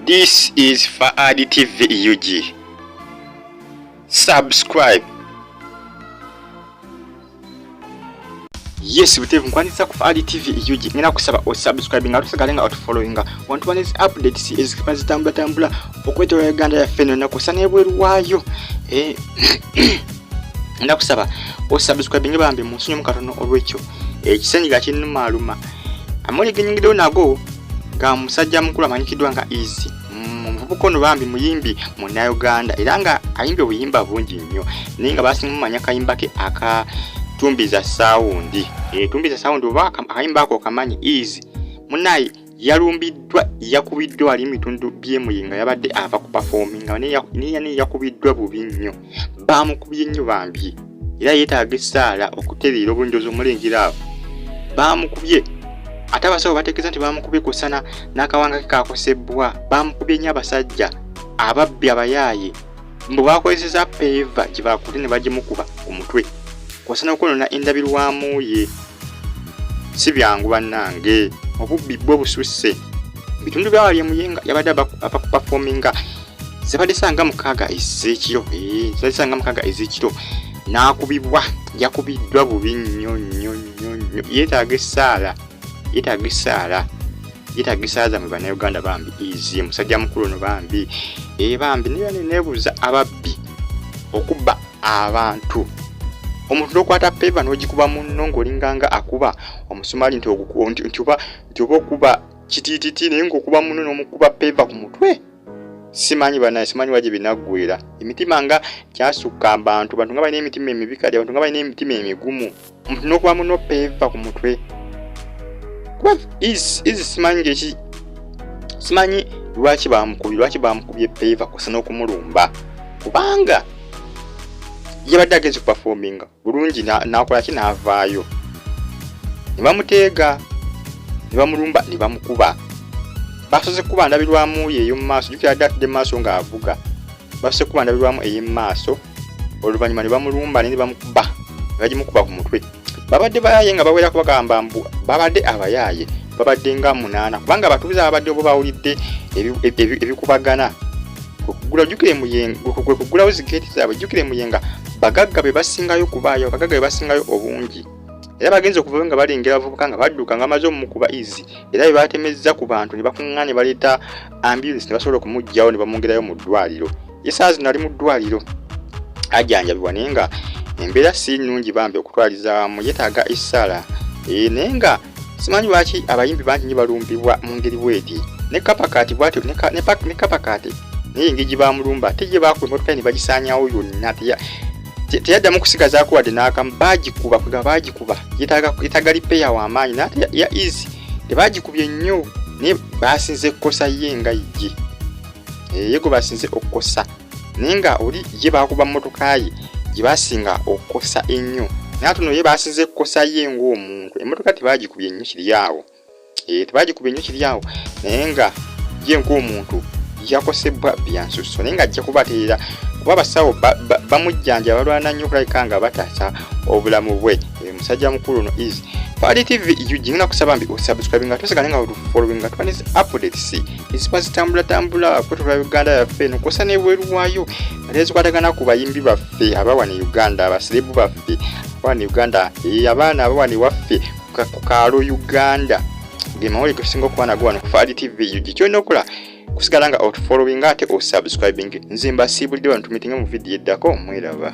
This is Fahad TV UG. Subscribe. Yes, butevu nkwanisa ku Fahad TV UG. Ngina kusaba o subscribe nga tusagalenga out following. Want one is updates is bazitambula okwetera Uganda ya feno na kusane bweru wayo. Ngina kusaba o subscribe nge bambi musunyo mukatono olwecho. Kisenyi gachinu maluma. Amoli genyingiro nago ga musajja mukulu amanyikidwa nga easy. Muvubukono Bambi Omuyimbi muna Uganda era nga ayimba obuyimba bungi nnyo ninga basinga mumanya kayimba ke aka tumbiza sound. Tumbiza sound oba akayimba ako kamanyi easy munayi yalumbiddwa yakubiddwa ali mitundu byemuyinga yabadde ava ku performinga ne yakubiddwa Bubbi Nnyo Bamukubye nnyo Bambi era yeetaaga essaala okutereera obunjozi omulengera bamukubye ate abasawo bategeeza nti bamukubye kusana n'akawanga ke kakosebwa bamukubye nnyo abasajja ababbi abayaaye mbu bakozesa peva gye bakutte ne bagimukuba ku mutwe kusana okwonona endabirwamu ye si byangu bannange obubbi bwe bususse bitundu byawali emuyenga yabadde abakupafominga zibadde sanga mukaaga ez'ekiro n'akubibwa yakubiddwa Bubbi Nnyo yeetaaga essaala yeetagisaaza mu bana Uganda Bambi easy musajja mukulu no Bambi Bambi niyo nebuza ababbi okubba abantu omuntu okwata peva n'ogikuba munno ng'olinganga akuba omusumali nti oba okuba kitititi naye ng'okuba munno n'omukuba peva ku mutwe simanyi banaye simanyi waje binaggwera emitima nga kyasukka abantu nga balina emitima emibikali abantu nga balina emitima emigumu omuntu n'okuba munno peva ku mutwe simanyi lwaki bamukubye peva kusana okumulumba kubanga yabadde agenze ku performinga bulungi nakola ki n'avaayo ne bamuteega ne bamulumba ne bamukuba basoze kuba ndabirwamu yeyo mu maaso jukira dde maaso ng'avuga basoze kuba ndabirwamu ey'emaaso oluvannyuma ne bamulumba ne bamukuba ne bagimukuba ku mutwe babadde bayaaye nga bawerako bagamba mbu babadde abayaaye babadde nga 8 kubanga abatuuze abadde obo bawulidde ebikubagana kugulawo zigeti zaabwe jjukire muyenga bagagga be basingayo kubaayo bagagga be basingayo obungi era bagenze okuva nga balengera abavubuka nga badduka nga amaze omukuba easy era be batemezza ku bantu ne bakuŋŋaanye baleeta ambulance ne basobola okumugyawo ne bamwongerayo mu ddwaliro yesaazi nali mu ddwaliro ajanjabibwa naye nga embeera si nnungi Bambi okutwaliza wamu yeetaaga essaala naye nga simanyi lwaki abayimbi bangi nnyo balumbibwa mu ngeri bweti ne kapakaati bwatyo ne kapakaati naye engeri gye bamulumba ate gye bakuba emmotoka ne bagisaanyawo yonna teyaddamu kusigazaako wadde n'akamu bagikuba yeetaaga lipeya w'amaanyi naate ya easy tebagikubye nnyo naye basinze ekkosa ye nga ye yego basinze okukosa naye nga oli ye bakuba mmotoka ye gye basinga okukosa ennyo naye ate no ye basinze ekkosa ye ng'omuntu emmotoka tebagikubye nnyo kiri awo naye nga ye ng'omuntu yakosebwa byansusso naye nga ajja kubateera kuba abasawo bamujjanja balwana nnyo okulabika nga bataasa obulamu bwe musajja mukulu no easy Fahad TV UG ngina kusaba mbi osubscribe nga tosagale nga following nga twanize updates ezibazitambula kwetula Uganda yaffe nokosa n'ebweru waayo ate zikwatagana ku bayimbi baffe abawa ne Uganda abasirebu baffe abawa ne Uganda abaana abawa ne waffe ku kaalo Uganda gemawole kusinga okuba nago wano ku Fahad TV UG kyolina okukola kusigala nga out following ate o subscribing nzimba sibulidde wano tumitinga mu video eddako mweraba.